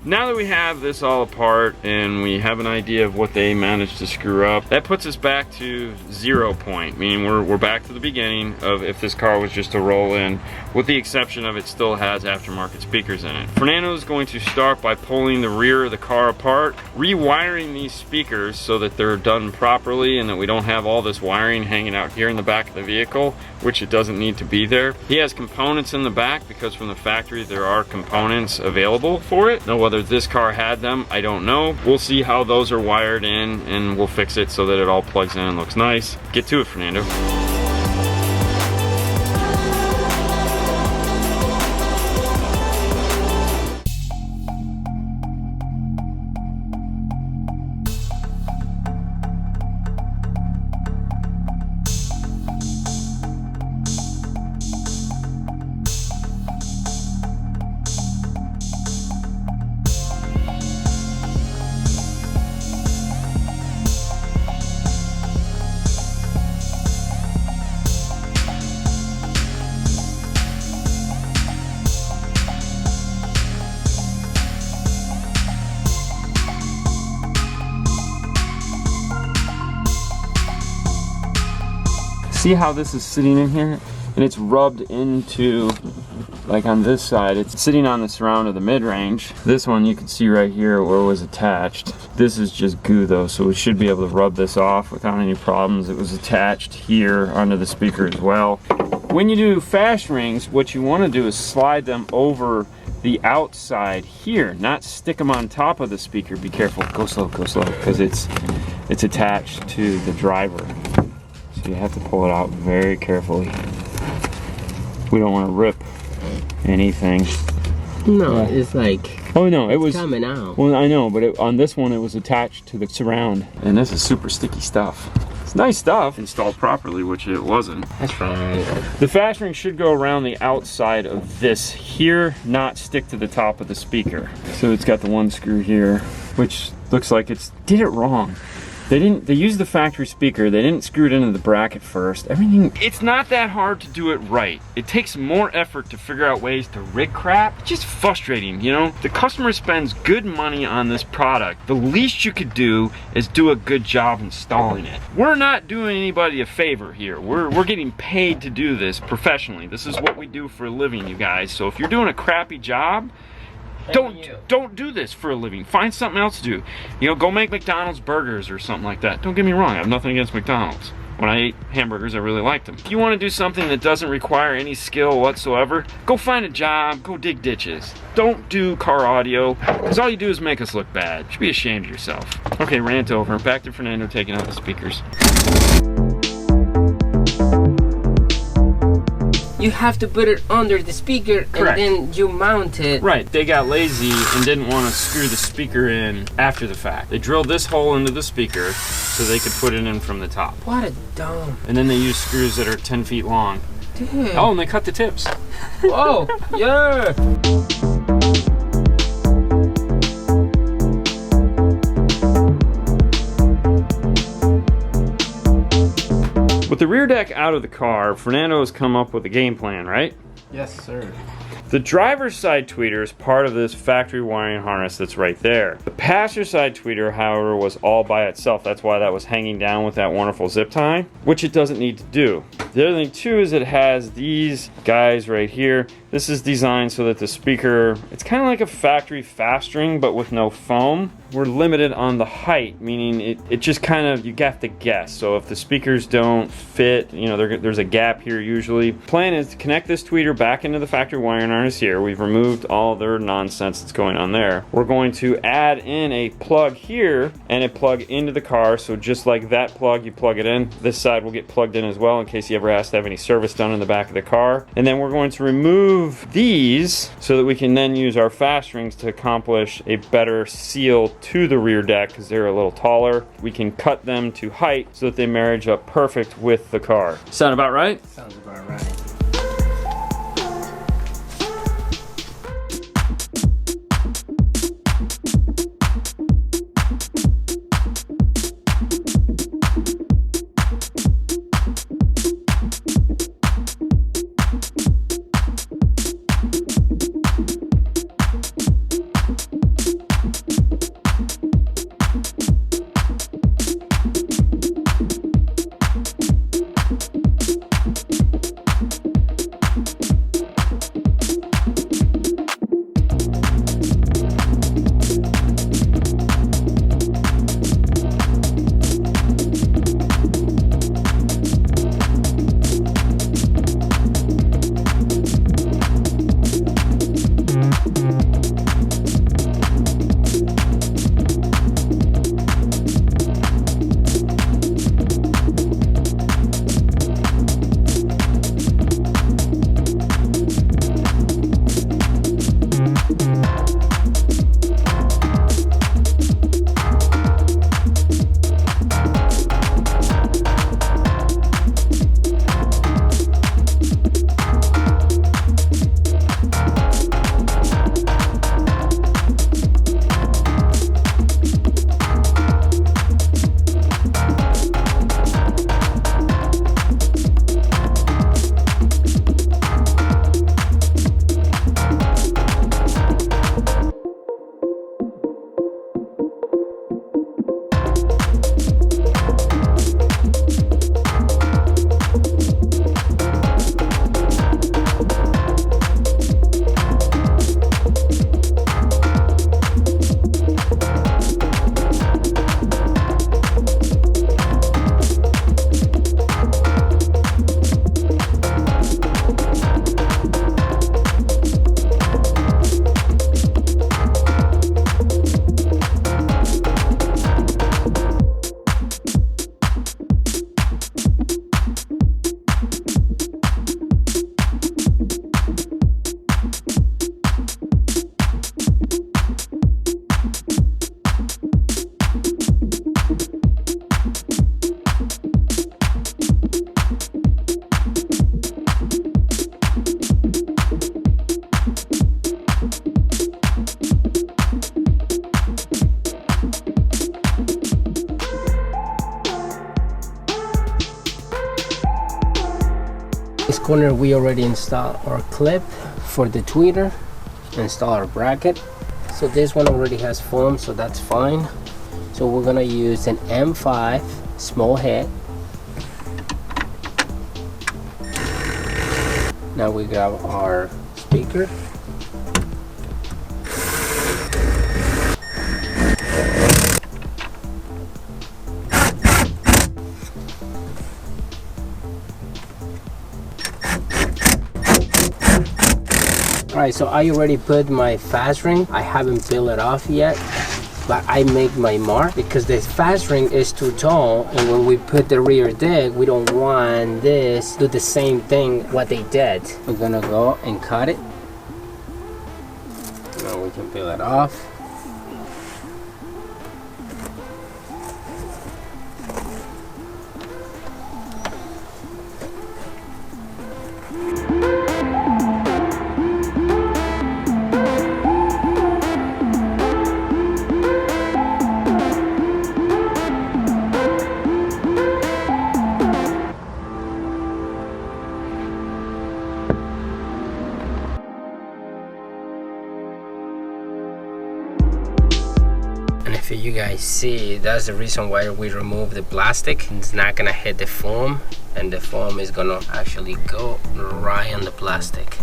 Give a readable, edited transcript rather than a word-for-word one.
Now that we have this all apart and we have an idea of what they managed to screw up, that puts us back to 0 point, meaning we're back to the beginning of if this car was just to roll in, with the exception of it still has aftermarket speakers in it. Fernando is going to start by pulling the rear of the car apart, rewiring these speakers so that they're done properly and that we don't have all this wiring hanging out here in the back of the vehicle, which it doesn't need to be there. He has components in the back because from the factory there are components available for it. Now whether this car had them, I don't know. We'll see how those are wired in and we'll fix it so that it all plugs in and looks nice. Get to it, Fernando. See how this is sitting in here? And it's rubbed into, like on this side, it's sitting on the surround of the mid-range. This one you can see right here where it was attached. This is just goo though, so we should be able to rub this off without any problems. It was attached here onto the speaker as well. When you do fast rings, what you want to do is slide them over the outside here, not stick them on top of the speaker. Be careful, go slow, because it's attached to the driver. So you have to pull it out very carefully. We don't want to rip anything. No, it's like, oh no, it was coming out. Well, I know, but on this one it was attached to the surround. And this is super sticky stuff. It's nice stuff, installed properly, which it wasn't. That's fine. The fast ring should go around the outside of this here, not stick to the top of the speaker. So it's got the one screw here, which looks like did it wrong. They used the factory speaker, they didn't screw it into the bracket first. Everything, it's not that hard to do it right. It takes more effort to figure out ways to rig crap. It's just frustrating, you know? The customer spends good money on this product. The least you could do is do a good job installing it. We're not doing anybody a favor here. We're getting paid to do this professionally. This is what we do for a living, you guys. So if you're doing a crappy job, don't do this for a living. Find something else to do. You know, go make McDonald's burgers or something like that. Don't get me wrong, I have nothing against McDonald's. When I ate hamburgers, I really liked them. If you want to do something that doesn't require any skill whatsoever, go find a job, go dig ditches. Don't do car audio, because all you do is make us look bad. You should be ashamed of yourself. Okay, rant over. Back to Fernando taking out the speakers. You have to put it under the speaker. Correct. And then you mount it. Right, they got lazy and didn't want to screw the speaker in after the fact. They drilled this hole into the speaker so they could put it in from the top. What a dumb. And then they used screws that are 10 feet long. Dude. Oh, and they cut the tips. Whoa, yeah. With the rear deck out of the car, Fernando has come up with a game plan, right? Yes, sir. The driver's side tweeter is part of this factory wiring harness that's right there. The passenger side tweeter, however, was all by itself. That's why that was hanging down with that wonderful zip tie, which it doesn't need to do. The other thing too is it has these guys right here. This is designed so that the speaker, it's kind of like a factory fast ring, but with no foam. We're limited on the height, meaning it just kind of, you have to guess. So if the speakers don't fit, you know, there's a gap here usually. Plan is to connect this tweeter back into the factory wiring harness here. We've removed all their nonsense that's going on there. We're going to add in a plug here and a plug into the car. So just like that plug, you plug it in. This side will get plugged in as well in case you ever ask to have any service done in the back of the car. And then we're going to remove these so that we can then use our fast rings to accomplish a better seal to the rear deck because they're a little taller. We can cut them to height so that they marriage up perfect with the car. Sound about right? Sounds about right. corner we already installed our clip for the tweeter, install our bracket. So this one already has foam, so that's fine. So we're gonna use an M5 small head. Now we grab our speaker. Alright, so I already put my fast ring. I haven't peeled it off yet, but I make my mark because the fast ring is too tall, and when we put the rear deck, we don't want this do the same thing what they did. We're gonna go and cut it. Now we can peel it off. And if you guys see, that's the reason why we remove the plastic. It's not gonna hit the foam, and the foam is gonna actually go right on the plastic.